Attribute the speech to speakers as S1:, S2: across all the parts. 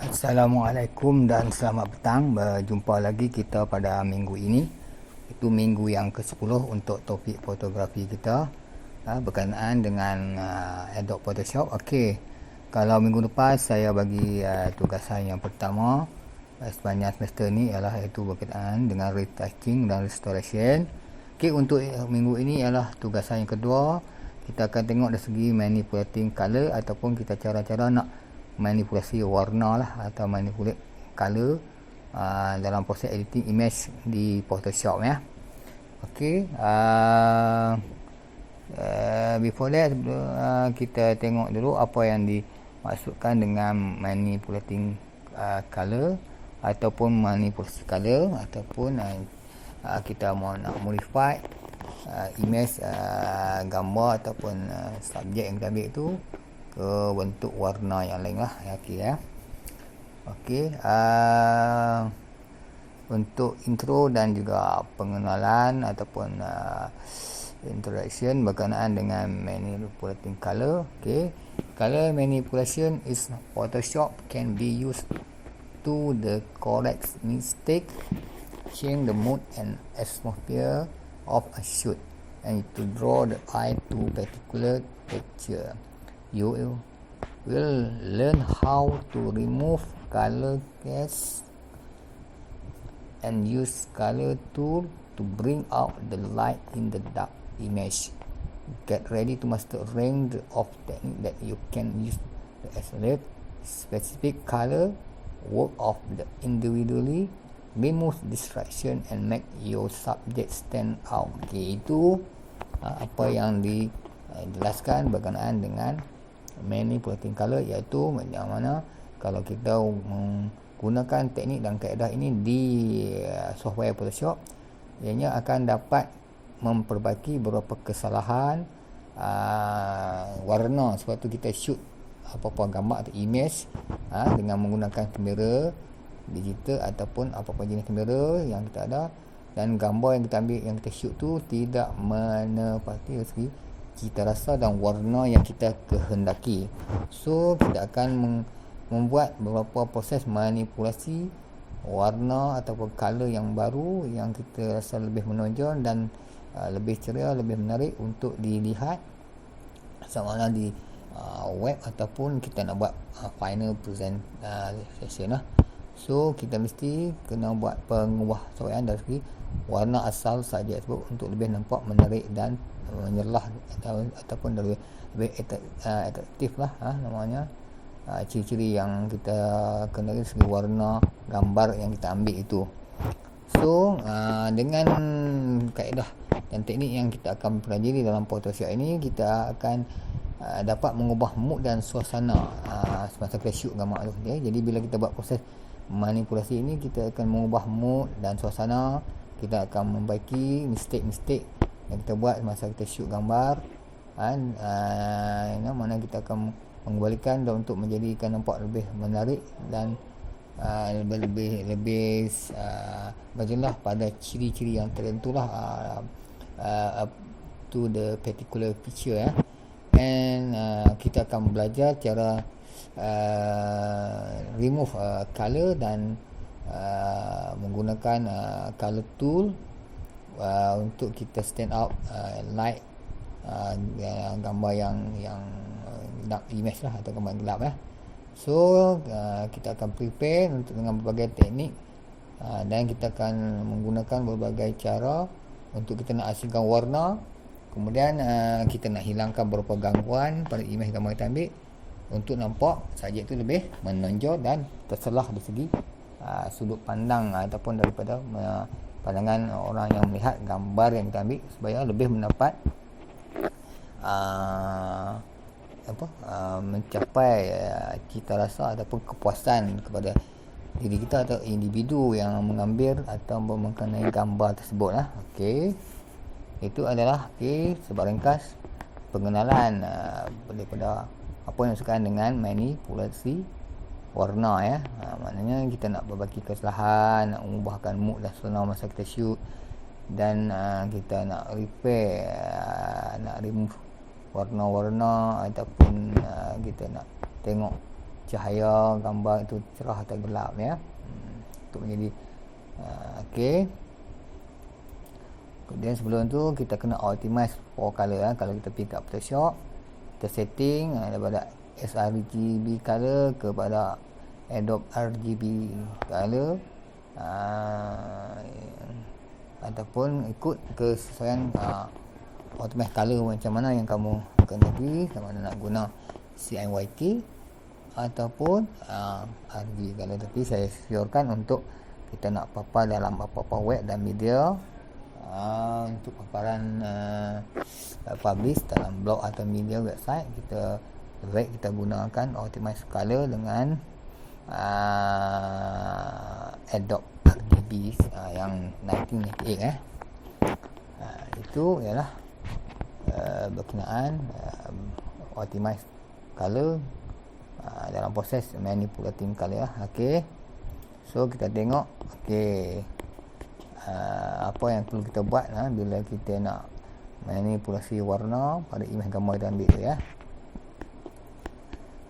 S1: Assalamualaikum dan selamat petang. Berjumpa lagi kita pada minggu ini. Itu minggu yang ke-10 untuk topik fotografi kita berkenaan dengan Adobe Photoshop. Okey. Kalau minggu lepas saya bagi tugasan yang pertama sepanjang semester ni ialah iaitu berkenaan dengan retouching dan restoration. Okey, untuk minggu ini ialah tugasan yang kedua. Kita akan tengok dari segi manipulating color ataupun kita cara-cara nak manipulasi warna lah atau manipulate color dalam proses editing image di Photoshop ya. Okey, before that kita tengok dulu apa yang dimaksudkan dengan manipulating color ataupun manipulasi color ataupun kita mau nak modify image gambar ataupun subjek yang kita ambil tu ke bentuk warna yang lain lah. Okey ya. Okey, untuk intro dan juga pengenalan ataupun introduction berkenaan dengan manipulating color. Okey, color manipulation is Photoshop can be used to the correct mistake, change the mood and atmosphere of a shoot and to draw the eye to particular picture. You will learn how to remove color cast and use color tool to bring out the light in the dark image. Get ready to master a range of techniques that you can use to isolate specific color, work of the individually, remove distraction and make your subject stand out. Okay, itu apa yang dijelaskan berkenaan dengan manipulating color, iaitu yang mana kalau kita menggunakan teknik dan kaedah ini di software Photoshop, ianya akan dapat memperbaiki beberapa kesalahan warna sewaktu kita shoot apa-apa gambar atau image dengan menggunakan kamera digital ataupun apa-apa jenis kamera yang kita ada, dan gambar yang kita ambil, yang kita shoot tu tidak menepati dari segi cita rasa dan warna yang kita kehendaki. So kita akan membuat beberapa proses manipulasi warna ataupun color yang baru yang kita rasa lebih menonjol dan lebih ceria, lebih menarik untuk dilihat sama ada di web ataupun kita nak buat final presentation lah. So kita mesti kena buat pengubahsawaan dari segi warna asal saja tersebut untuk lebih nampak menarik dan menyerlah ataupun lebih atraktif lah namanya, ciri-ciri yang kita kena dari segi warna gambar yang kita ambil itu. So dengan kaedah dan teknik yang kita akan pelajari dalam Photoshop ini, kita akan dapat mengubah mood dan suasana semasa kita shoot gambar tu ya. Jadi bila kita buat proses manipulasi ini, kita akan mengubah mood dan suasana, kita akan membaiki mistake-mistake yang kita buat masa kita shoot gambar mana kita akan mengembalikan dan untuk menjadikan nampak lebih menarik dan lebih berjelas pada ciri-ciri yang tertentu lah up to the particular picture ya. And kita akan belajar cara remove color dan menggunakan color tool untuk kita stand out light gambar yang dark image lah atau gambar gelap ya. So kita akan prepare untuk dengan berbagai teknik dan kita akan menggunakan berbagai cara untuk kita nak asingkan warna. Kemudian kita nak hilangkan beberapa gangguan pada image gambar kita ambil untuk nampak subjek itu lebih menonjol dan terselah dari segi sudut pandang ataupun daripada pandangan orang yang melihat gambar yang kita ambil, supaya lebih mendapat mencapai cita rasa ataupun kepuasan kepada diri kita atau individu yang mengambil atau mengenai gambar tersebut lah. Okey, itu adalah sebaringkas pengenalan daripada apa yang disebutkan dengan manipulasi warna ya. Maknanya kita nak perbaiki kesalahan, nak mengubahkan mood dan suasana masa kita shoot, dan kita nak repair, nak remove warna-warna ataupun kita nak tengok cahaya gambar itu cerah atau gelap ya. Untuk menjadi okey. Kemudian sebelum tu kita kena optimize for color ya. Kalau kita pergi kat Photoshop, kita setting daripada sRGB color kepada Adobe RGB color, ataupun ikut kesesuaian optimize color macam mana yang kamu kehendaki, sama ada nak guna CMYK ataupun RGB color. Tapi saya syorkan untuk kita nak papar dalam apa-apa web dan media, untuk paparan publish dalam blog atau media website, kita lebih baik kita gunakan optimize color dengan Adobe RGB yang 1998 itu ialah berkenaan optimize color dalam proses manipulating color. Okey, so kita tengok apa yang perlu kita buat bila kita nak manipulasi warna pada imej gambar kita ambil tu ya.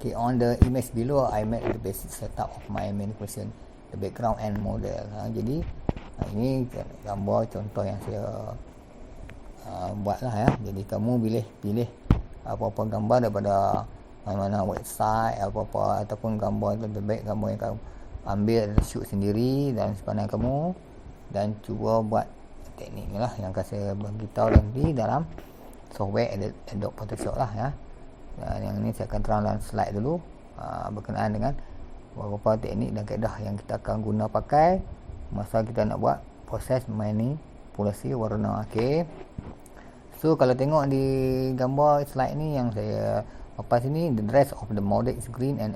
S1: Okay, on the image below I made the basic setup of my manipulation, the background and model. Jadi ini gambar contoh yang saya buat lah ya. Jadi kamu pilih apa-apa gambar daripada mana-mana website apa-apa, ataupun gambar lebih baik gambar yang kamu ambil dan shoot sendiri dan sepandai kamu, dan cuba buat teknik ni lah yang akan saya beritahu nanti dalam software Adobe Photoshop lah ya. Dan yang ini saya akan terang dalam slide dulu berkenaan dengan beberapa teknik dan kaedah yang kita akan guna pakai masa kita nak buat proses manipulasi warna. Okey, so kalau tengok di gambar slide ni yang saya papas ini, the dress of the model is green and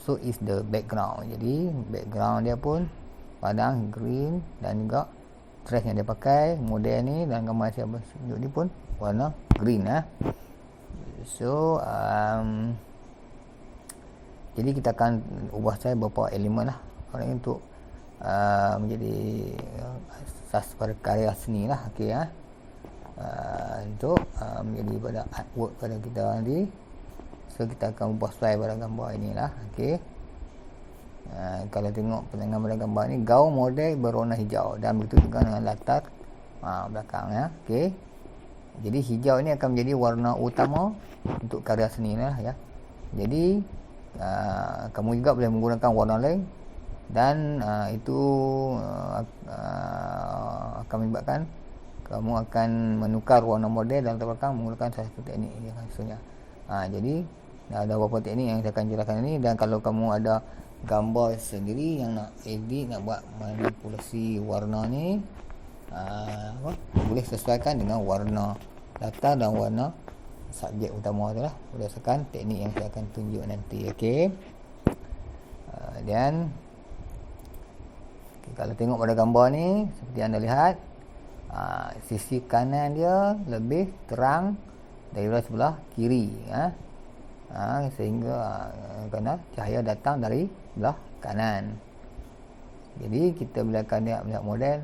S1: so is the background. Jadi background dia pun padang green, dan juga dress yang dia pakai model ni dan gambar saya tunjuk ni pun warna green So jadi kita akan ubah saya beberapa elemen lah orang ini untuk menjadi asas pada karya seni lah. Okey untuk menjadi pada artwork pada kita nanti. So kita akan ubah style pada gambar inilah. Okey, kalau tengok penangan pada gambar ni, gaun model berwarna hijau dan begitu juga dengan latar belakang ya. Okey, jadi hijau ini akan menjadi warna utama untuk karya seni lah ya. Jadi kamu juga boleh menggunakan warna lain, dan itu akan menyebabkan kamu akan menukar warna model dan latar belakang menggunakan salah satu teknik yang khususnya. Jadi ada beberapa teknik yang saya akan jelaskan ini, dan kalau kamu ada gambar sendiri yang nak edit, nak buat manipulasi warna ni, boleh sesuaikan dengan warna latar dan warna subjek utama tu lah, berdasarkan teknik yang saya akan tunjuk nanti. Okey, dan kalau tengok pada gambar ni, seperti anda lihat, sisi kanan dia lebih terang daripada sebelah kiri sehingga kerana cahaya datang dari belah kanan. Jadi kita bila akan melihat model,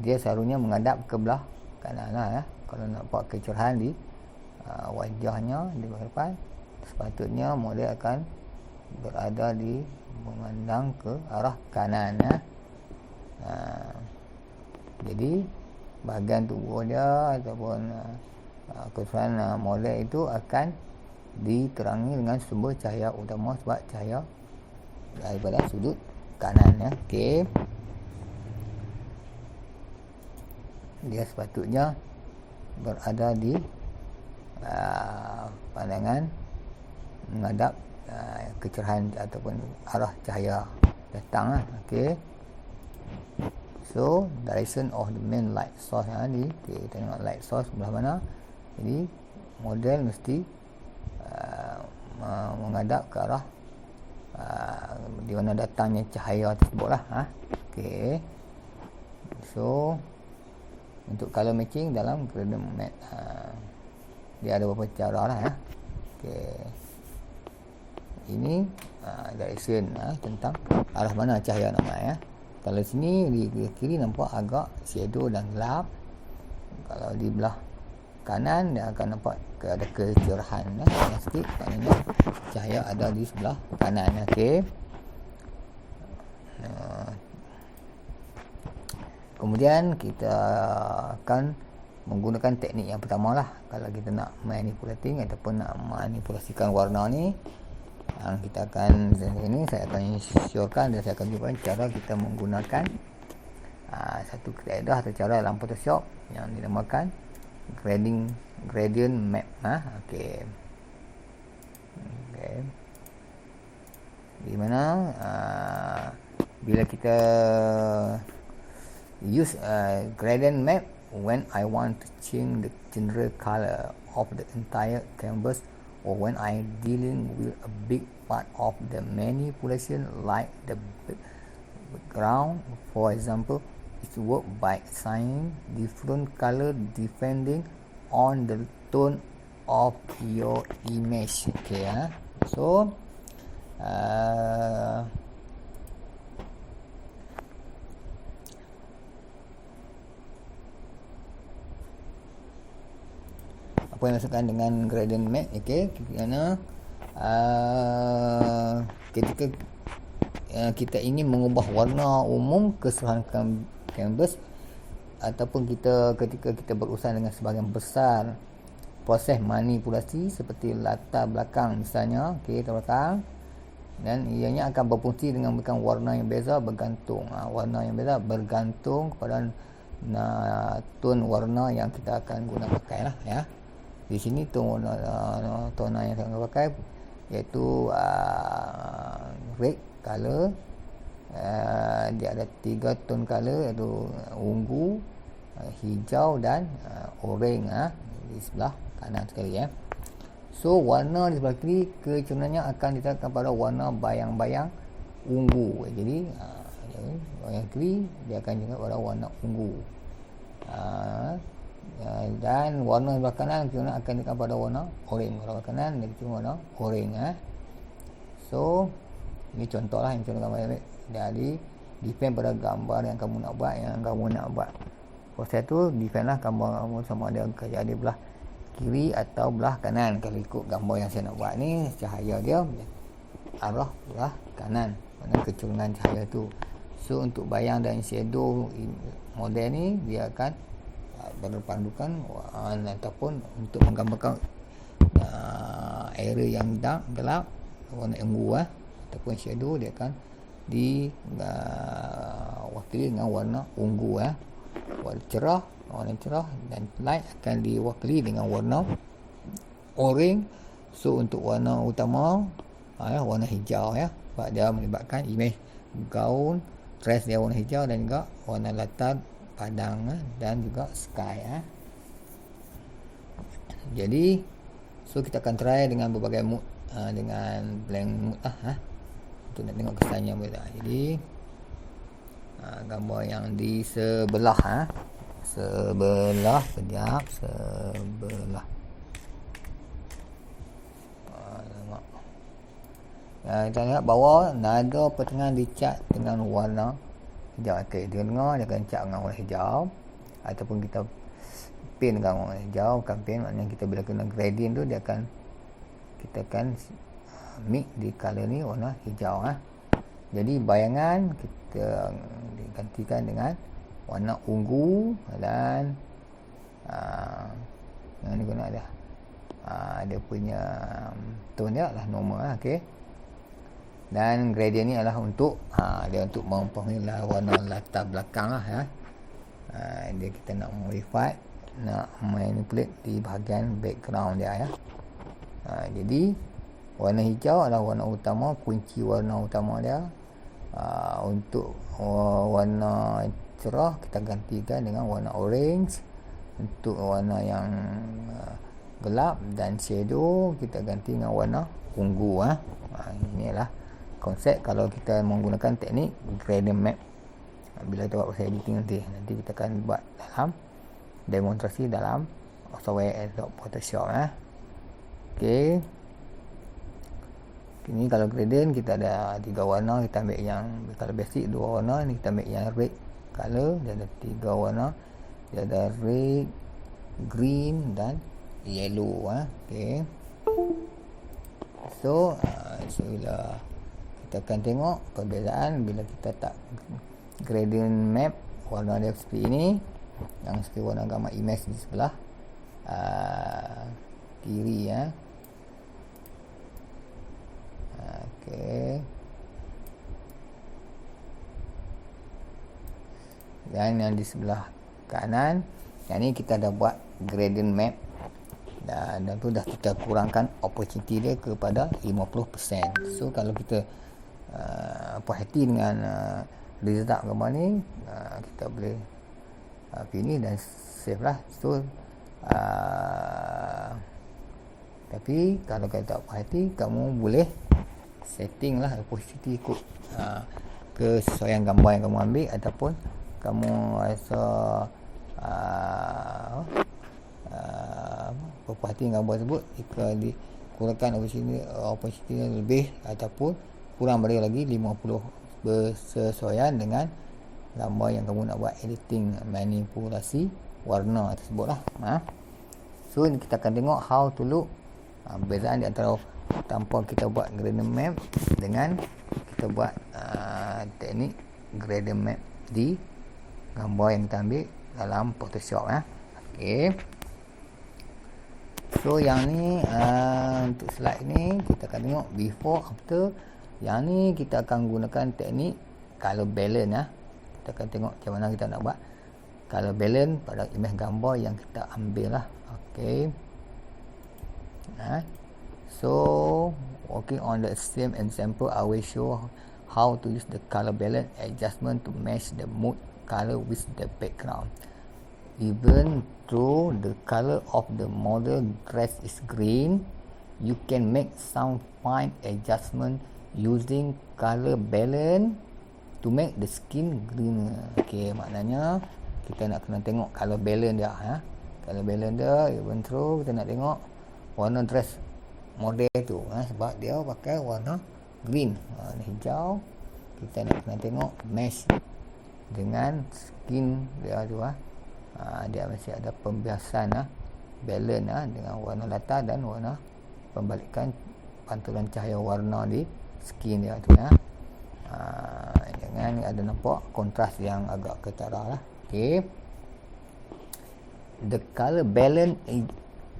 S1: dia selalunya menghadap ke belah kanan lah ya. Kalau nak buat kecerahan di wajahnya di depan, sepatutnya model akan berada di memandang ke arah kanan ya. Jadi bahagian tubuh dia ataupun keseluruhan model itu akan diterangi dengan sumber cahaya utama, sebab cahaya daripada sudut kanan ya. Okey, dia sepatutnya berada di pandangan menghadap kecerahan ataupun arah cahaya datang lah. Okey, so direction of the main light source kita tengok light source sebelah mana. Jadi model mesti menghadap ke arah di mana datangnya cahaya tersebut lah. Okey, so untuk color matching dalam gradient map dia ada beberapa cara lah ya. Okey, ini direction tentang arah mana cahaya nak ya. Kalau sini di kiri nampak agak shadow dan gelap. Kalau di belah kanan, dia akan nampak ada kecerahan yang sikit, maknanya cahaya ada di sebelah kanan. Okey. Kemudian kita akan menggunakan teknik yang pertama lah. Kalau kita nak manipulating ataupun nak manipulasikan warna ni, kita akan ini saya akan syorkan dan saya akan tunjukkan cara kita menggunakan satu kaedah atau cara dalam Photoshop yang dinamakan gradient map. Okey. Di mana bila kita use gradient map when I want to change the general color of the entire canvas, or when I dealing with a big part of the manipulation like the background. For example, it work by assigning different color depending on the tone of your image. Okay, so apa yang dimaksudkan dengan gradient map? Okey, kerana ketika kita ingin mengubah warna umum keseluruhan canvas, ataupun ketika kita berurusan dengan sebahagian besar proses manipulasi seperti latar belakang misalnya, okey, latar belakang, dan ianya akan berfungsi dengan memberikan warna yang beza bergantung kepada tone warna yang kita akan guna pakai lah, ya. Di sini tone yang saya akan pakai iaitu red color. Dia ada 3 tone color, iaitu ungu, hijau dan orange di sebelah kanan sekali, ya. So warna di sebelah kiri kecenderungannya akan ditetapkan pada warna bayang-bayang ungu. Jadi yang kiri dia akan juga pada warna ungu. Dan warna sebelah kanan kita akan dekat pada warna orange. Warna kanan dia cuma warna orange. So ini contohlah yang contoh gambar ini. Jadi depend pada gambar yang kamu nak buat, proses tu depend lah kamu sama ada jadi belah kiri atau belah kanan. Kalau ikut gambar yang saya nak buat ni, cahaya dia arah belah kanan, mana kecenderungan cahaya tu. So untuk bayang dan shadow model ni dia akan berpandukan ataupun untuk menggambarkan area yang dark, gelap, warna ungu ataupun shadow, dia akan diwakili dengan warna ungu. Warna cerah dan light akan diwakili dengan warna orange. So untuk warna utama warna hijau, ya, sebab dia melibatkan image gaun, dress dia warna hijau, dan juga warna latar padang dan juga sky. Jadi so kita akan try dengan berbagai mood, dengan blank mood untuk nak tengok kesannya betul. Jadi gambar yang di sebelah sebelah kita lihat bawah nada pertengahan dicat dengan warna hijau. Okey, dia dengar dia akan cat dengan warna hijau, ataupun kita paint dengan warna hijau. Bukan paint, maknanya kita bila kena gradient tu kita akan mix di color ni warna hijau. Jadi bayangan kita digantikan dengan warna ungu, dan yang ni guna dia punya tone dia adalah normal. Okey, dan gradient ni adalah untuk dia untuk mempengaruhi warna latar belakang lah, ya. Dia kita nak modify, nak manipulate di bahagian background dia, ya. Jadi warna hijau adalah warna utama, kunci warna utama dia. Untuk warna cerah kita gantikan dengan warna orange. Untuk warna yang gelap dan shadow kita ganti dengan warna ungu. Inilah konsep kalau kita menggunakan teknik gradient map. Bila kita buat proses editing nanti kita akan buat dalam demonstrasi dalam software Adobe Photoshop. Okey, ini kalau gradient kita ada 3 warna. Kita ambil yang kalau basic 2 warna, ni kita ambil yang red color. Dia ada 3 warna. Dia ada red, green dan yellow. Okay. So bila kita akan tengok perbezaan bila kita tak gradient map warna dia seperti ini, yang seperti warna gambar image di sebelah kiri. Okay. Dan yang di sebelah kanan, yang ni kita dah buat gradient map dan tu dah kita kurangkan opacity dia kepada 50%. So kalau kita puas hati dengan result gambar ni, kita boleh pilih dan save lah. So tapi kalau kita tak puas hati, kamu boleh setting lah opacity ikut kesesuaian gambar yang kamu ambil, ataupun kamu rasa puas hati dengan gambar tersebut, jika dikurangkan opacity lebih ataupun kurang pada lagi 50 bersesuaian dengan gambar yang kamu nak buat editing manipulasi warna tersebut lah. So kita akan tengok how to look perbezaan di antara tanpa kita buat gradient map dengan kita buat teknik gradient map di gambar yang kita ambil dalam Photoshop. Okay. So yang ni untuk slide ni kita akan tengok before after. Yang ni kita akan gunakan teknik color balance. Kita akan tengok macam mana kita nak buat color balance pada image gambar yang kita ambil lah. Okay. So working on the same example, I will show how to use the color balance adjustment to match the mood color with the background. Even though the color of the model dress is green, you can make some fine adjustment using color balance to make the skin greener. Okay, maknanya kita nak kena tengok color balance dia. Color balance dia, even though kita nak tengok warna dress model tu, sebab dia pakai warna green, warna hijau. Kita nak kena tengok match dengan skin dia tu. Dia masih ada pembiasan balance dengan warna latar dan warna pembalikan pantulan cahaya warna di skin dia tu. Jangan ada nampak kontras yang agak ketara lah. Okay. The color balance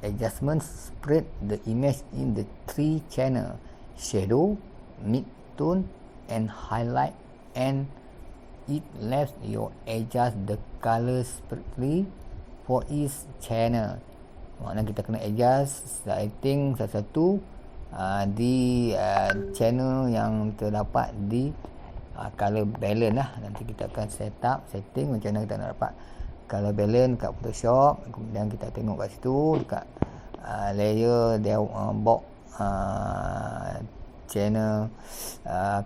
S1: adjustment spread the image in the 3 channel: shadow, mid-tone and highlight, and it lets you adjust the color separately for each channel. Maknanya kita kena adjust setting satu-satu di channel yang terdapat di color balance lah. Nanti kita akan setting macam mana kita nak dapat color balance kat Photoshop. Kemudian kita tengok kat situ dekat layer dia box channel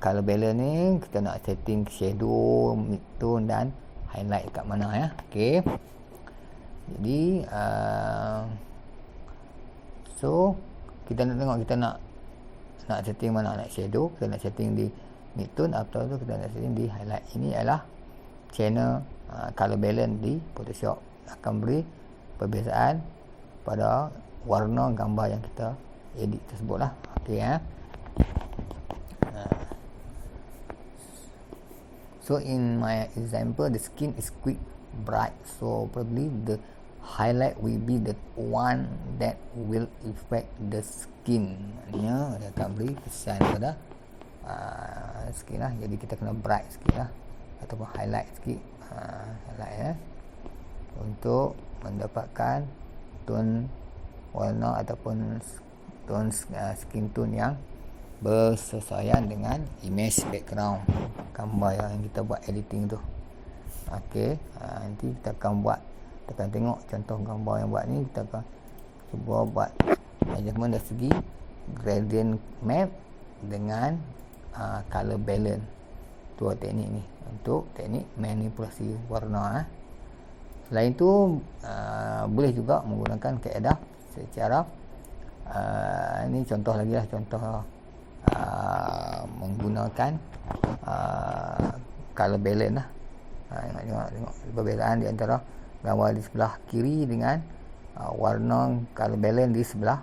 S1: color balance ni, kita nak setting shadow, mid-tone dan highlight kat mana. Okay. Jadi so kita nak tengok kita nak setting mana, nak shadow, kita nak setting di mid-tone, atau tu kita nak setting di highlight. Ini adalah channel color balance di Photoshop, akan beri perbezaan pada warna gambar yang kita edit tersebut lah. Okay. So in my example, the skin is quite bright, so probably the highlight will be the one that will affect the skin. Maknanya dia akan beri kesan pada skin lah. Jadi kita kena bright sikit lah, ataupun highlight sikit, highlight untuk mendapatkan tone warna ataupun tone skin tone yang bersesuaian dengan image background gambar yang kita buat editing tu. Okay. Nanti kita akan tengok contoh gambar yang buat ni. Kita akan cuba buat adjustment dari segi gradient map dengan color balance. Dua teknik ni untuk teknik manipulasi warna. Selain tu boleh juga menggunakan kaedah secara ini contoh lagi lah, contoh menggunakan color balance lah. Tengok perbezaan di antara gambar di sebelah kiri dengan warna color balance di sebelah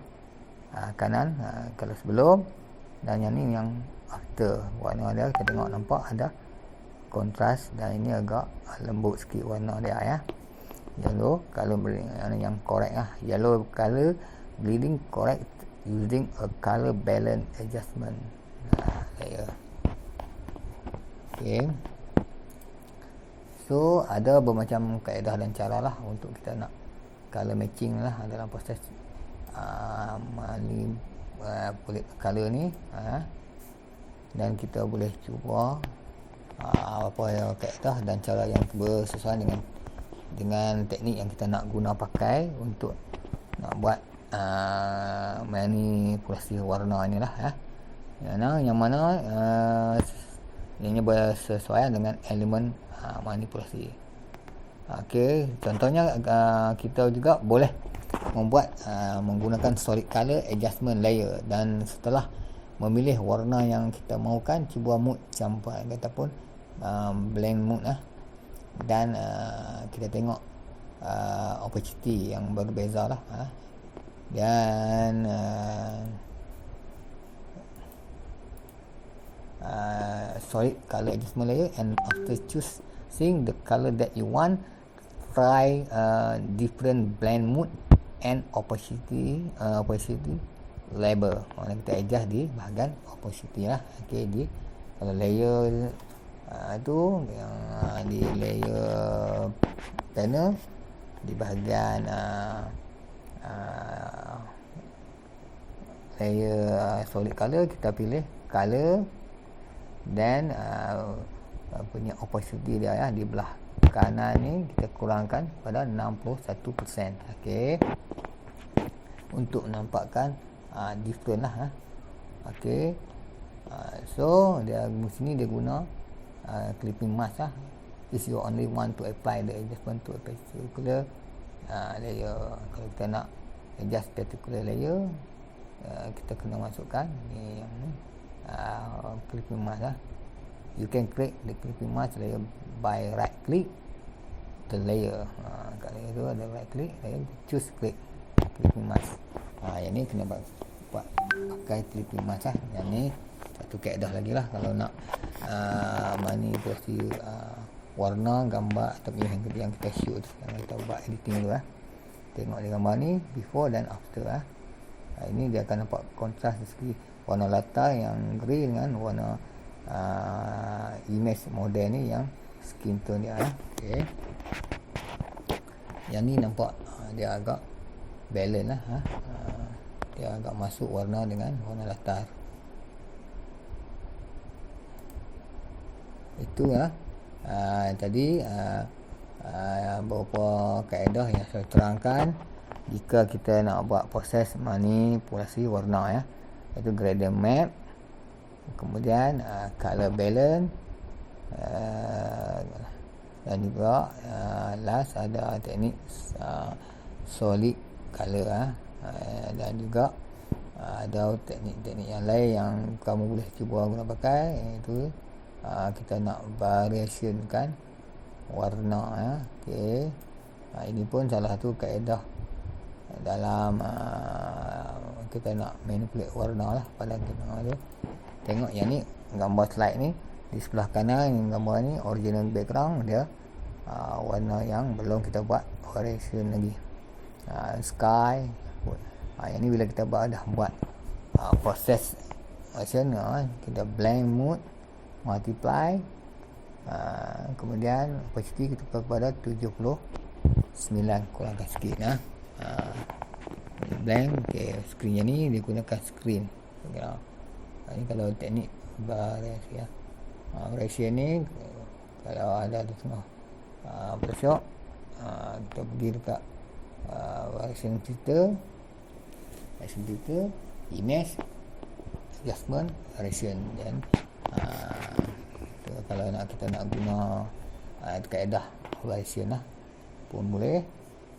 S1: kanan kalau sebelum, dan yang ni yang after. Warna dia kita tengok nampak ada kontras, dan ini agak lembut sikit warna dia ya. Yellow color yang correct yellow color bleeding correct using a color balance adjustment layer. Okay, so ada bermacam kaedah dan cara lah untuk kita nak color matching lah dalam proses kulit color ni dan kita boleh cuba apa yang kaedah dan cara yang bersesuaian dengan teknik yang kita nak guna pakai untuk nak buat manipulasi warna ni lah yang mana ini bersesuaian dengan elemen manipulasi. Okey, contohnya kita juga boleh membuat menggunakan solid color adjustment layer, dan setelah memilih warna yang kita mahukan, cuba mood sampai ataupun blend mood dan kita tengok opacity yang berbeza lah dan solid color adjustment layer. And after choosing the color that you want, try different blend mode and opacity level. Kita adjust di bahagian opacity lah. Okey, di kalau layer tu yang di layer panel di bahagian layer solid color, kita pilih color dan punya opacity dia di belah kanan ni kita kurangkan pada 61%. Okey, untuk menampakkan different lah okey. So dia sini dia guna clipping mask lah. If you only want to apply the adjustment to a particular layer, kalau kita nak adjust particular layer, kita kena masukkan ni yang ni clipping mask lah. You can create the clipping mask layer by right click the layer. Kat layer tu ada right click, layer choose clipping mask. Yang ni kena buat pakai clipping mask lah. Yang ni satu kaedah lagi lah kalau nak manipulasi warna gambar atau yang kita shoot, yang kita buat editing tu tengok di gambar ni before dan after ini dia akan nampak kontras dari segi warna latar yang grey dengan warna image model ni yang skin tone dia okey. Yang ni nampak dia agak balance lah dia agak masuk warna dengan warna latar. Itu tadi beberapa kaedah yang saya terangkan jika kita nak buat proses manipulasi warna iaitu gradient map, kemudian color balance, dan juga last ada teknik solid color dan juga ada teknik-teknik yang lain yang kamu boleh cuba guna pakai, iaitu kita nak variationkan warna okey. Ini pun salah satu kaedah dalam kita nak manipulate warna lah pada kita tengok yang ni gambar slide ni di sebelah kanan gambar ni original background dia warna yang belum kita buat variation lagi sky yang ni bila kita dah buat proses version kita blend mode multiply kemudian opacity kita pada 79 kurangkan sikit blank. Okay, screen yang ni digunakan screen ini kalau teknik variasi variasi ni kalau ada di tengah Photoshop kita pergi dekat variation filter image adjustment variation, dan kalau kita nak guna kaedah variation pun boleh.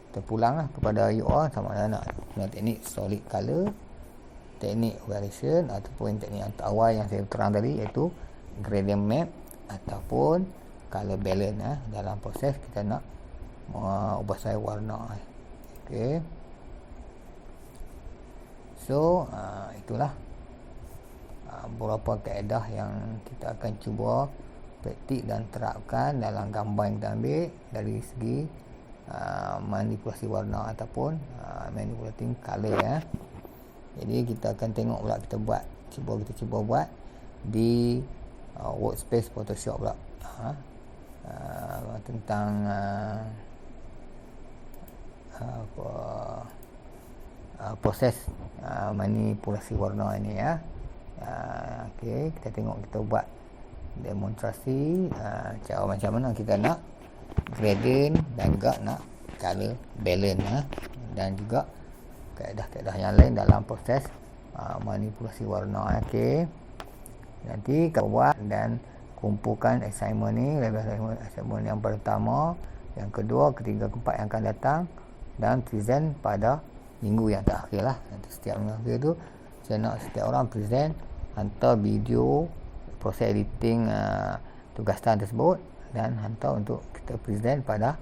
S1: Kita pulang kepada UR sama ada nak guna teknik solid color, teknik variation ataupun teknik yang awal yang saya terang tadi iaitu gradient map ataupun color balance dalam proses kita nak ubah saya warna. Okey. So itulah beberapa kaedah yang kita akan cuba praktik dan terapkan dalam gambar yang kita ambil dari segi manipulasi warna ataupun manipulating color ya. Jadi kita akan tengok pula kita cuba buat di workspace Photoshop pula tentang proses manipulasi warna ini ya. Okey, kita tengok kita buat demonstrasi cara macam mana kita nak gradient dan juga nak color balance dan juga kaedah-kaedah yang lain dalam proses manipulasi warna. Okey, nanti kita buat dan kumpulkan assignment ni, assignment yang pertama, yang kedua, ketiga, keempat yang akan datang dan present pada minggu yang terakhir lah. Nanti setiap minggu tu saya nak setiap orang present, hantar video proses editing tugasan tersebut dan hantar untuk kita present pada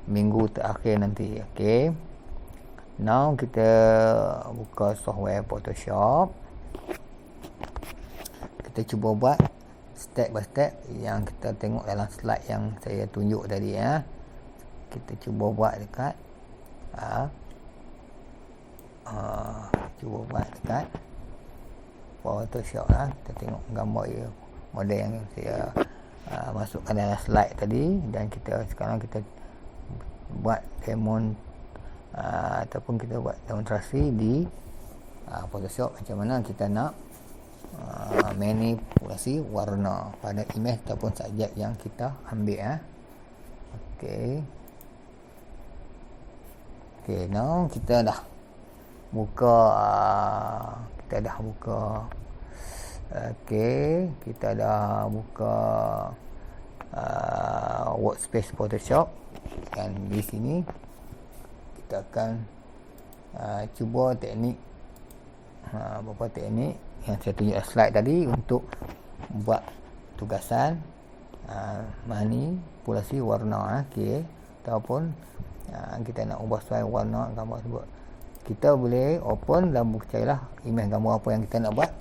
S1: minggu terakhir nanti. Okey, now kita buka software Photoshop. Kita cuba buat step by step yang kita tengok dalam slide yang saya tunjuk tadi ya. Kita cuba buat dekat Photoshop lah. Kita tengok gambar model yang saya masukkan dalam slide tadi, dan sekarang kita buat ataupun kita buat demonstrasi di Photoshop macam mana kita nak manipulasi warna pada imej ataupun subjek yang kita ambil Okey, now kita dah buka kita dah buka workspace Photoshop, dan di sini kita akan cuba teknik beberapa teknik yang saya tunjuk slide tadi untuk buat tugasan manipulasi warna ataupun kita nak ubah sesuai warna gambar tersebut. Kita boleh open dan carilah imej gambar apa yang kita nak buat,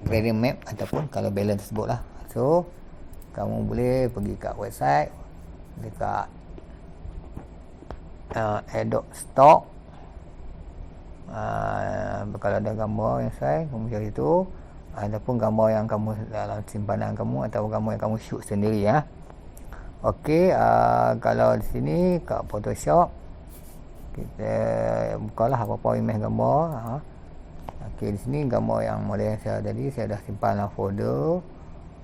S1: gradient map ataupun color balance tersebut lah. So kamu boleh pergi kat website dekat Adobe Stock. Kalau ada gambar yang sesuai, kamu cari itu, ataupun gambar yang kamu dalam simpanan kamu atau gambar yang kamu shoot sendiri ya. Okey, kalau di sini kat Photoshop kita bukalah apa-apa imej gambar. Okey, di sini gambar yang model yang saya tadi saya dah simpan dalam folder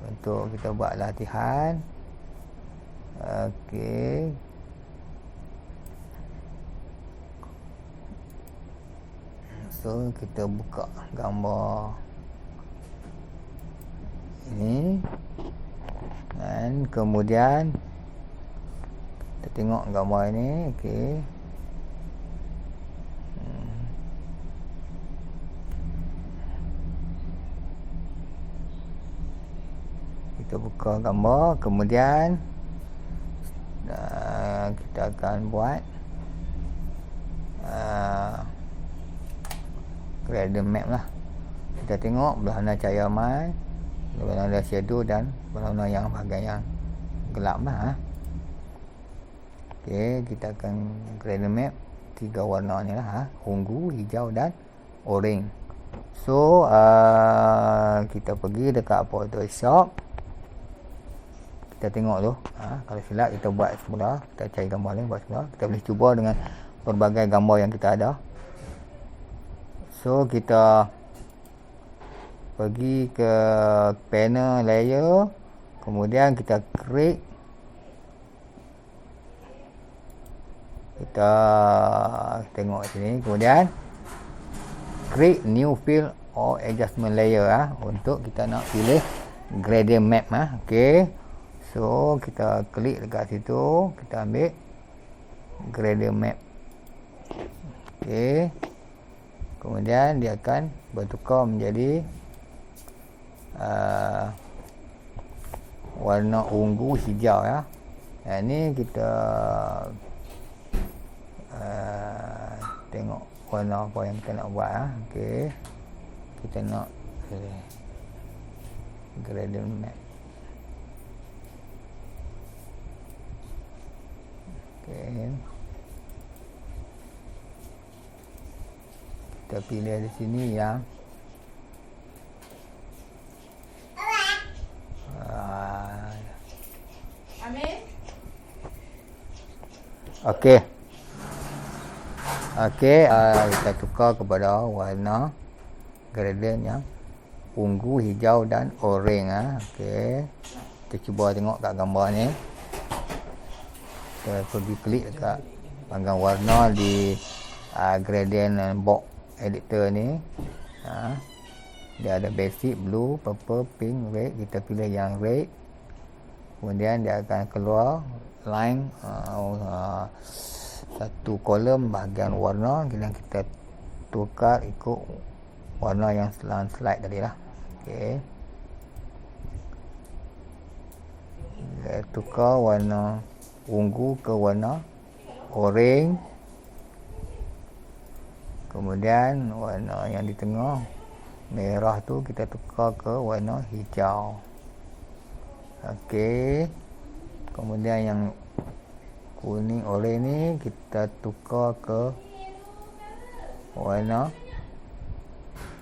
S1: untuk kita buat latihan. Okey, so kita buka gambar ini dan kemudian kita tengok gambar ini. Okey, kita buka gambar, kemudian kita akan buat gradient map lah. Kita tengok belah mana cahaya mai, belah mana shadow dan belah mana yang bahagian yang gelap lah. Okey, kita akan gradient map 3 warna ni lah, ungu, hijau dan orange. So kita pergi dekat Photoshop, kita tengok tu kalau silap kita buat semula, kita cari gambar lain buat semula. Kita boleh cuba dengan berbagai gambar yang kita ada. So kita pergi ke panel layer, kemudian kita create, kita tengok sini, kemudian create new fill or adjustment layer untuk kita nak pilih gradient map Okey, so kita klik dekat situ, kita ambil gradient map. Okey, kemudian dia akan bertukar menjadi warna ungu hijau ya. Ini kita tengok warna apa yang kita nak buat. Okey, kita nak gradient map. Okey, kita pilih di sini yang okey. Okey, kita tukar kepada warna gradient yang ungu, hijau dan oranye. Okey, kita cuba tengok kat gambar ni. Kita pergi klik dekat panggang warna di gradient box editor ni. Dia ada basic, blue, purple, pink, red. Kita pilih yang red. Kemudian dia akan keluar line satu kolom bahagian warna yang kita tukar ikut warna yang slide tadi lah. Okey, kita tukar warna ungu ke warna oranye, kemudian warna yang di tengah merah tu kita tukar ke warna hijau. Okey, kemudian yang kuning oranye ni kita tukar ke warna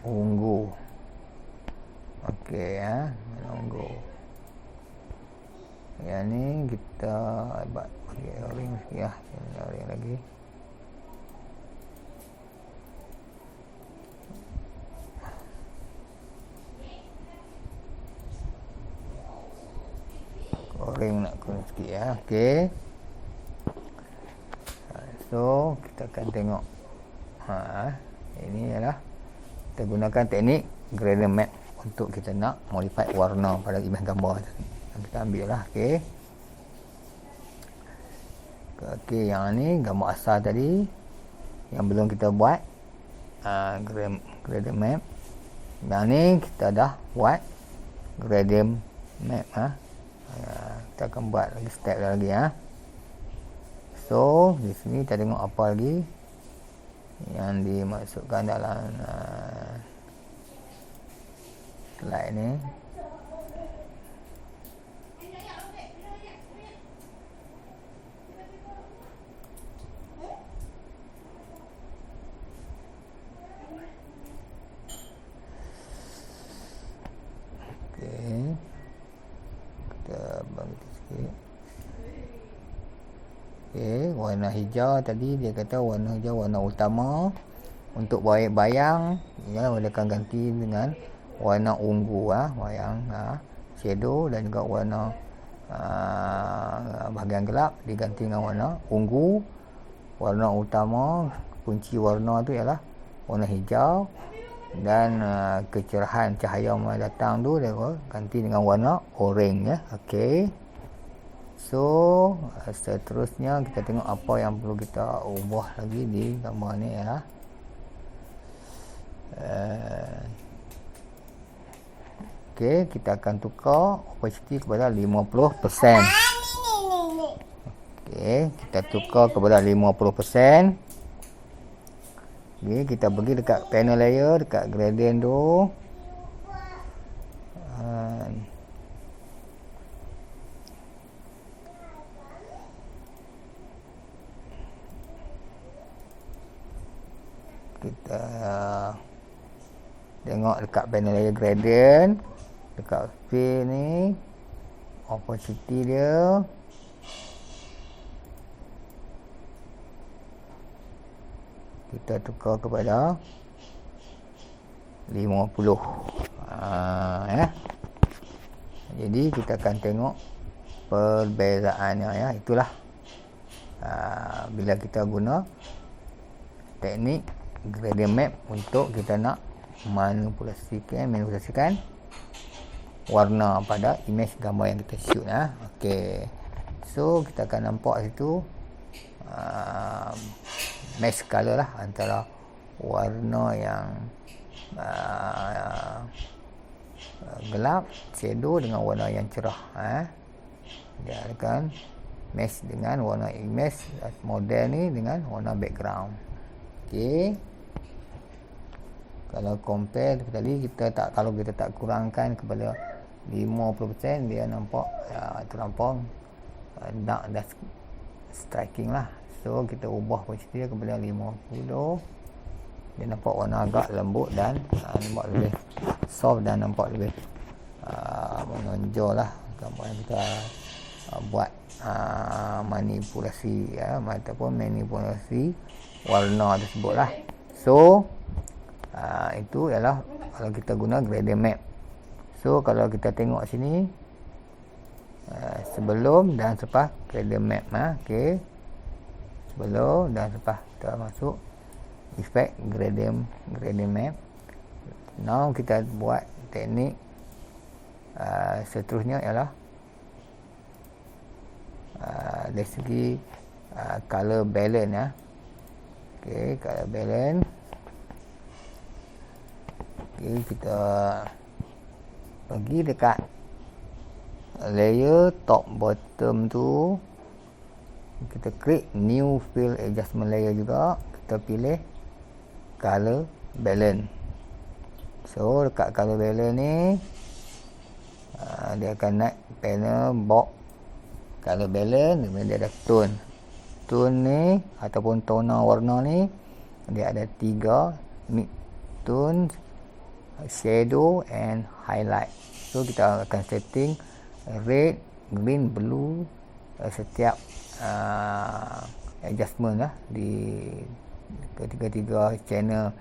S1: ungu. Okey, warna ungu. Yang ni kita buat oranye sikit lah. Oranye lagi. Oranye nak kurang sikit ya. Okey. So, kita akan tengok. Ini ialah kita gunakan teknik gradient map untuk kita nak modify warna pada imej gambar tadi. Kita ambil lah. Okey. Okey, yang ni gambar asal tadi yang belum kita buat gradient map. Yang ni kita dah buat gradient map. Kita akan buat lagi step lagi So, di sini kita tengok apa lagi yang dimasukkan dalam slide ni. Okey, kita bagi sikit. Okey, warna hijau tadi dia kata warna hijau warna utama. Untuk bayang ya, boleh akan ganti dengan warna ungu bayang shadow, dan juga warna bahagian gelap diganti dengan warna ungu. Warna utama, kunci warna tu ialah warna hijau, dan kecerahan cahaya yang datang tu dia ganti dengan warna oranye ya. Okey. So, seterusnya kita tengok apa yang perlu kita ubah lagi di gambar ni ya. Okey, kita akan tukar opacity kepada 50%. Okey, kita tukar kepada 50%. Okey, kita pergi dekat panel layer, dekat gradient tu. Kita tengok dekat panel layer gradient, dekat fill ni opacity dia kita tukar kepada 50 ya. Jadi kita akan tengok perbezaannya ya. Itulah bila kita guna teknik gradient map untuk kita nak manipulasikan warna pada imej gambar yang kita shoot Okey. So kita akan nampak situ match color lah antara warna yang gelap shadow dengan warna yang cerah dia akan match dengan warna imej model ni dengan warna background. Okey. Kalau compare tadi kalau kita tak kurangkan kepada 50%, dia nampak terlampau dark dan striking lah. So kita ubah posisi dia kepada 50. Dia nampak warna agak lembut dan nampak lebih soft dan nampak lebih menonjol lah gambar yang kita buat manipulasi ataupun manipulasi warna tersebut lah. So itu ialah kalau kita guna gradient map. So kalau kita tengok sini sebelum dan selepas gradient map okey, sebelum dan selepas kita masuk effect gradient map. Now kita buat teknik seterusnya ialah dari segi color balance okey, color balance. Okay, kita pergi dekat layer top bottom tu, kita create new fill adjustment layer juga. Kita pilih color balance. So dekat color balance ni dia akan naik panel box color balance. Kemudian dia ada tone ni ataupun tona warna ni dia ada 3: mid tone, shadow and highlight. So kita akan setting red, green, blue setiap adjustment lah di ketiga-tiga channel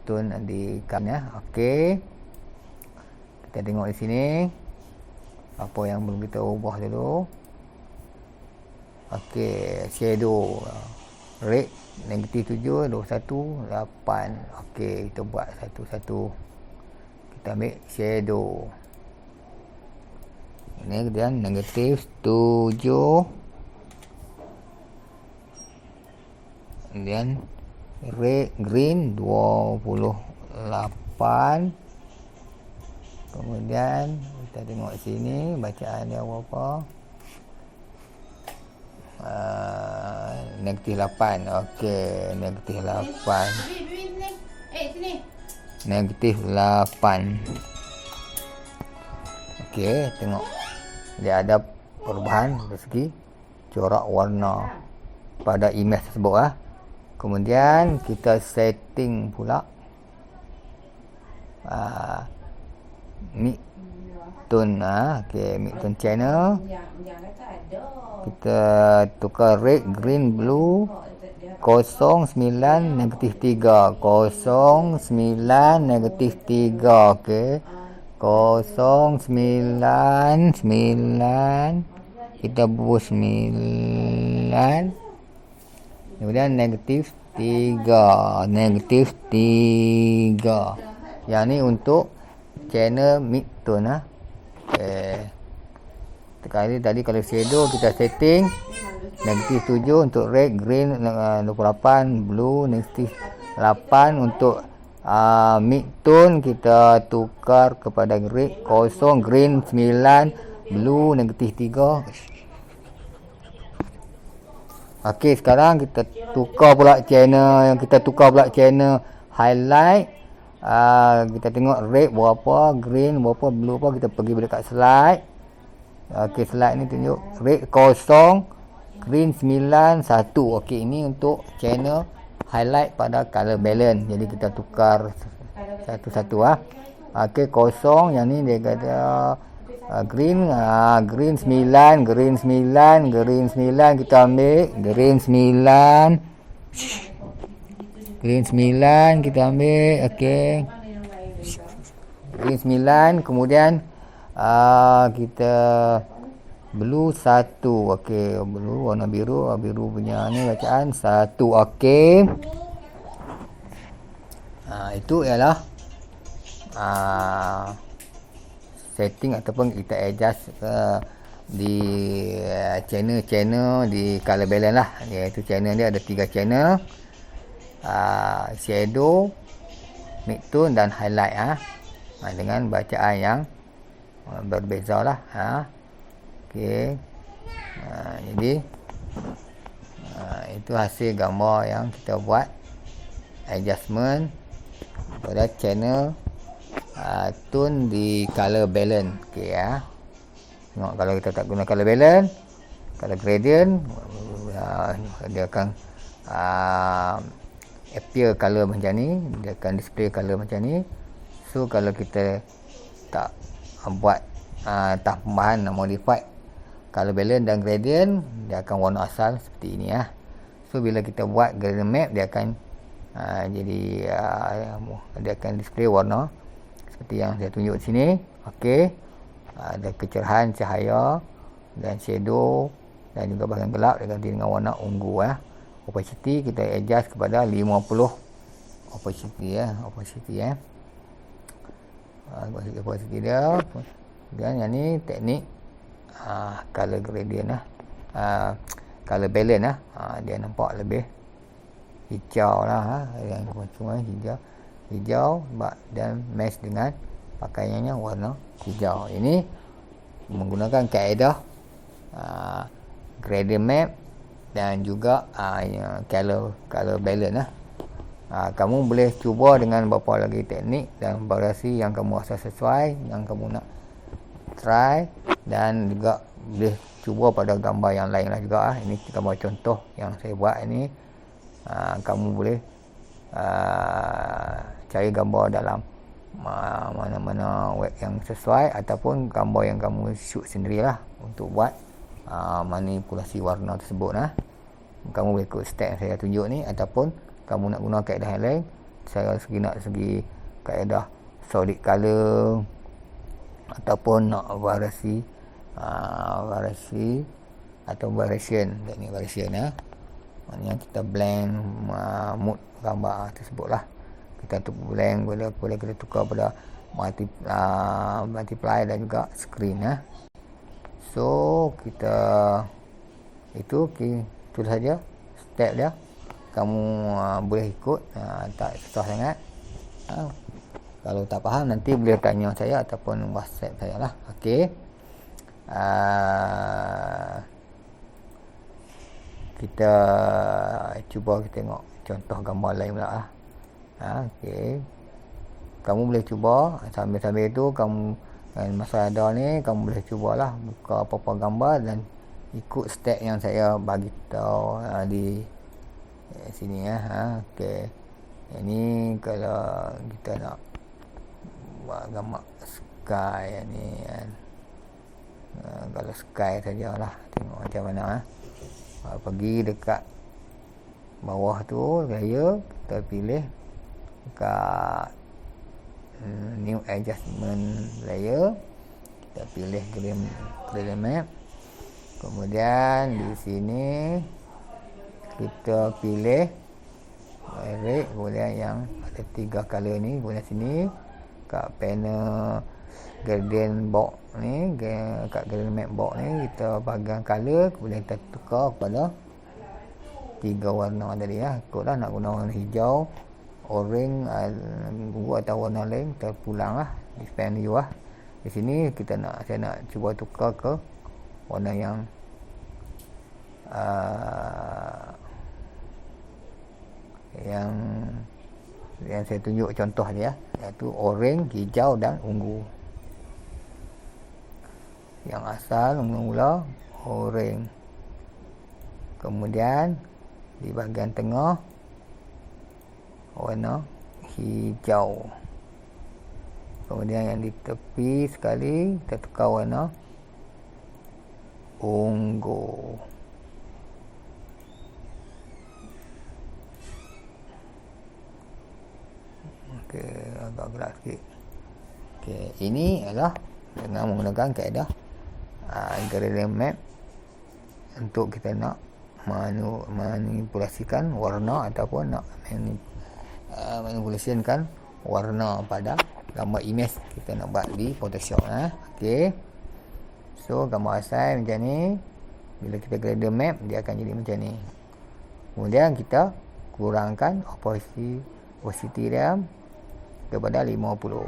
S1: tone di kamera. Okey, kita tengok di sini apa yang belum kita ubah dulu. Okey, shadow red -7, 21, 8. Okey, kita buat satu-satu. Kita ambil shadow ini, kemudian -7, kemudian red, green 28. Kemudian kita tengok sini bacaan dia berapa, -8. Okey, -8. -8. Okey, tengok dia ada perubahan dari segi corak warna pada image tersebut Kemudian kita setting pula mid tone okey, mid tone channel. Kita tukar red, green, blue 09 -3, 09 -3. okey, 09 kita bubuh 9, kemudian -3. Yang ni untuk channel mid tone Sekali tadi kalau shadow kita setting -7 untuk red, green 28, blue -8. Untuk mid tone kita tukar kepada red 0, green 9, blue -3. Okey, sekarang kita tukar pula channel highlight. Kita tengok red berapa, green berapa, blue berapa. Kita pergi dekat slide. Okey, slide ni tunjuk red 0, green 9, 1. Okey, ini untuk channel highlight pada color balance. Jadi kita tukar satu-satu Okey, 0 yang ni dia kata green 9, green 9 kita ambil green 9 kita ambil. Okey, green 9. Kemudian kita blue 1. Okey, blue warna biru punya ni bacaan 1. Okey, itu ialah setting ataupun kita adjust di channel di color balance lah. Iaitu channel dia ada 3 channel, shadow, mid tone dan highlight dengan bacaan yang berbeza lah. Okey, jadi itu hasil gambar yang kita buat adjustment pada channel tune di color balance. Okey ya. Tengok kalau kita tak guna color balance, color gradient, dia akan appear color macam ni, dia akan display color macam ni. So kalau kita tak buat tambahan modified color balance dan gradient, dia akan warna asal seperti ini ya. So bila kita buat gradient map, dia akan dia akan display warna seperti yang saya tunjuk di sini. Okey, ada kecerahan cahaya dan shadow dan juga bahagian gelap dia ganti dengan warna ungu ya. Opacity kita adjust kepada 50 opacity ya, opacity dia. Dan yang ni teknik color gradient color balance dia nampak lebih hijau lah yang cuma hijau dan match dengan pakaiannya warna hijau. Ini menggunakan kaedah gradient map dan juga color balance kamu boleh cuba dengan beberapa lagi teknik dan variasi yang kamu rasa sesuai, yang kamu nak try, dan juga boleh cuba pada gambar yang lain lah juga. Ini gambar contoh yang saya buat ini. Kamu boleh cari gambar dalam mana-mana web yang sesuai ataupun gambar yang kamu shoot sendirilah untuk buat manipulasi warna tersebut. Kamu boleh ikut step yang saya tunjuk ni, ataupun kamu nak guna kaedah yang lain. Saya nak segi kaedah solid color ataupun nak variasi atau variation, teknik variation maknanya kita blend mood gambar tersebut lah. Kita untuk blend boleh kita tukar pada multiply dan juga screen So kita itu saja step dia. Kamu boleh ikut, tak susah sangat. Kalau tak faham nanti boleh tanya saya ataupun WhatsApp saya lah. Okey. Kita cuba kita tengok contoh gambar lain pula lah. Okey. Kamu boleh cuba sambil-sambil itu kamu masa ada ni kamu boleh cubalah buka apa-apa gambar dan ikut step yang saya bagi tahu di sini Okey. Ini kalau kita nak buat gambar sky ni kalau sky sajalah, tengok macam mana pergi dekat bawah tu gaya, kita pilih dekat new adjustment layer, kita pilih gradient map. Kemudian di sini kita pilih red, kemudian yang ada 3 color ni, kemudian sini kat panel gradient box ni, kat gradient map box ni kita bahagian color, kemudian kita tukar kepada 3 warna tadi ikutlah nak guna warna hijau, orange, ungu atau warna lain, kita pulang lah di menu di sini saya nak cuba tukar ke warna yang saya tunjuk contoh dia, iaitu orange, hijau dan ungu. Yang asal mula orange, kemudian di bahagian tengah warna hijau, kemudian yang di tepi sekali kita tukar warna ungu. Okey, agak gelap sikit. Okey, ini adalah dengan menggunakan kaedah gradient map untuk kita nak manipulasikan warna ataupun nak manipulasikan warna pada gambar image kita nak buat di Photoshop. Okey, so gambar asal macam ni. Bila kita gradient map, dia akan jadi macam ni. Kemudian kita kurangkan opacity dia kepada 50.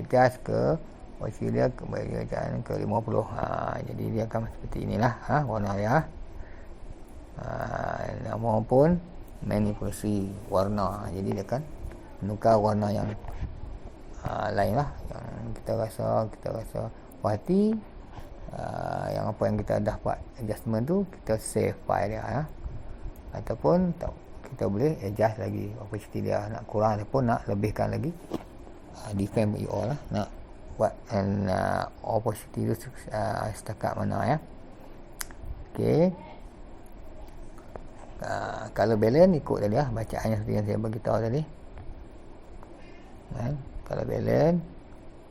S1: Adjust ke posisi dia kembali ke 50. Jadi dia akan seperti inilah warna dia. Nama pun manipulasi warna. Jadi dia akan menukar warna yang lain lah, yang kita rasa puas hati. Yang apa yang kita dah buat adjustment tu, kita save file dia ataupun kita boleh adjust lagi opacity dia, nak kurang ataupun nak lebihkan lagi. Depend you all lah nak buat opacity tu setakat mana ya. Okey. Color balance ikut tadi bacaannya seperti yang saya beritahu tadi. Color balance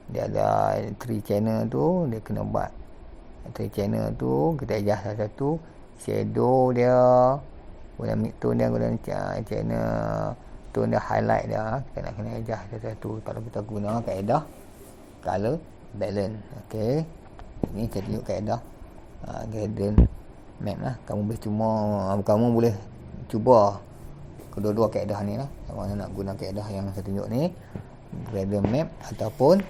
S1: dia ada 3 channel tu, dia kena buat 3 channel tu, kita adjust satu-satu. Shadow dia, guna mid tone dia, guna channel tone dia, highlight dia, kita nak kena adjust satu-satu kalau kita guna kaedah color balance. Okey, ini saya tunjuk kaedah gradient map lah. Kamu boleh cuba kedua-dua kaedah ni lah. Sama nak guna kaedah yang saya tunjuk ni, gradient map ataupun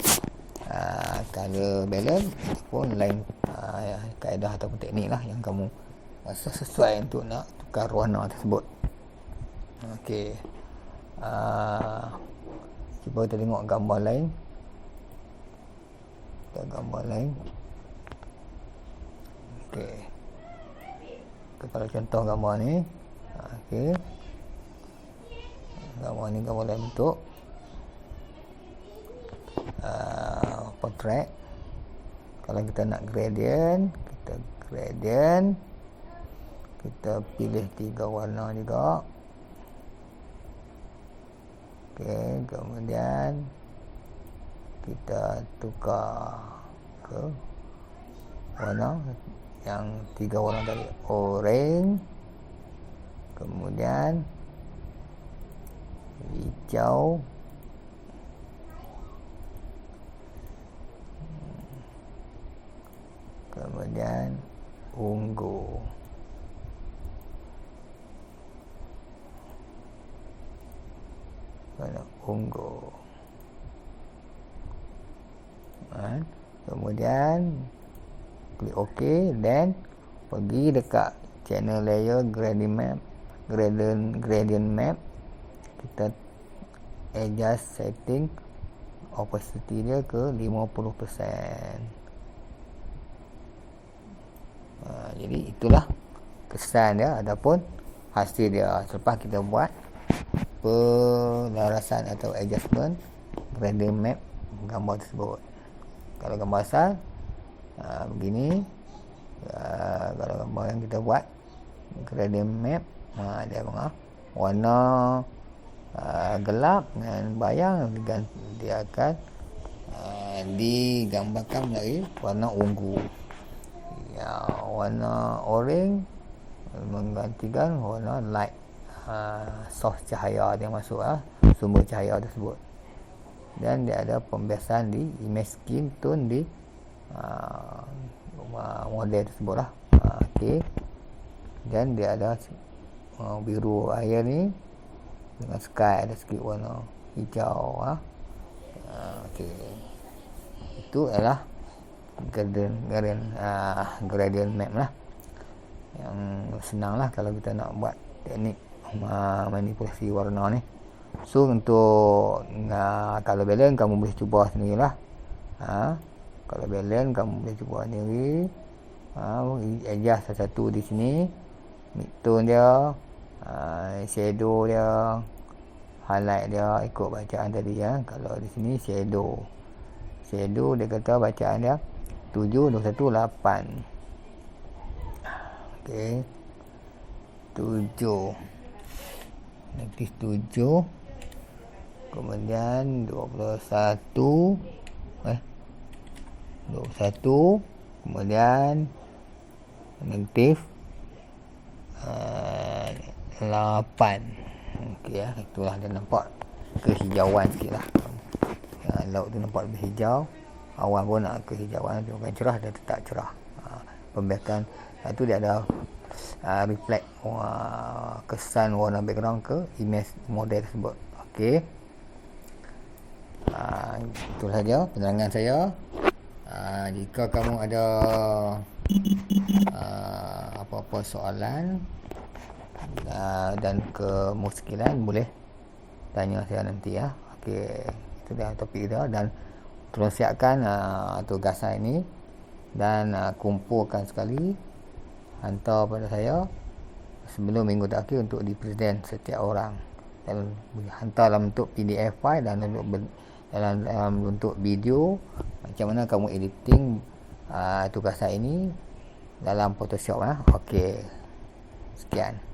S1: color balance, ataupun lain kaedah ataupun teknik lah yang kamu rasa sesuai untuk nak tukar warna tersebut. Okey, cuba kita tengok gambar lain. Okey, kalau contoh gambar ni, okey, gambar ni gambar dalam bentuk portrait. Kalau kita nak gradient, kita pilih 3 warna juga. Okey, kemudian kita tukar ke warna yang 3 warna tadi, orange, kemudian hijau, kemudian ungu. Kemudian klik OK, dan pergi dekat channel layer gradient map, kita adjust setting opacity dia ke 50%. Jadi itulah kesan dia ataupun hasil dia selepas kita buat pelarasan atau adjustment gradient map gambar tersebut. Kalau gambar asal begini, kalau gambar yang kita buat gradient map, dia warna gelap dan bayang dia akan digambarkan melalui warna ungu. Warna orange menggantikan warna light, source cahaya yang masuk, sumber cahaya tersebut. Dan dia ada pembiasan di image skin tone di model tersebut lah. Okey, dan dia ada biru air ni dengan sky ada sikit warna hijau. Okey, itu adalah gradient map lah, yang senang lah kalau kita nak buat teknik manipulasi warna ni. So untuk color balance kamu boleh cuba sendirilah. Color balance kamu boleh cuba sendiri, adjust satu-satu di sini, mid tone dia, shadow dia, highlight dia ikut bacaan tadi ya. Kalau di sini shadow dia kata bacaan dia 721 8. Okey, 7 negatif 7, kemudian 21, kemudian negatif 8. Okey ya, itulah dia nampak kehijauan sikit lah. Laut tu nampak lebih hijau, awan pun nak kehijauan tu, bukan cerah dan tetap cerah. Pembiakan itu dia ada reflect kesan warna background ke image model tersebut. Okey, itu saja penerangan saya. Jika kamu ada apa-apa soalan dan kemuskilan, boleh tanya saya nanti ya. Okey, itu dah topik dia, dan tolong siapkan tugasan ini dan kumpulkan sekali, hantar pada saya sebelum minggu terakhir untuk dipresent setiap orang, dan hantar dalam bentuk PDF file dan dalam bentuk video macam mana kamu editing tugasan ini dalam Photoshop. Okey, sekian.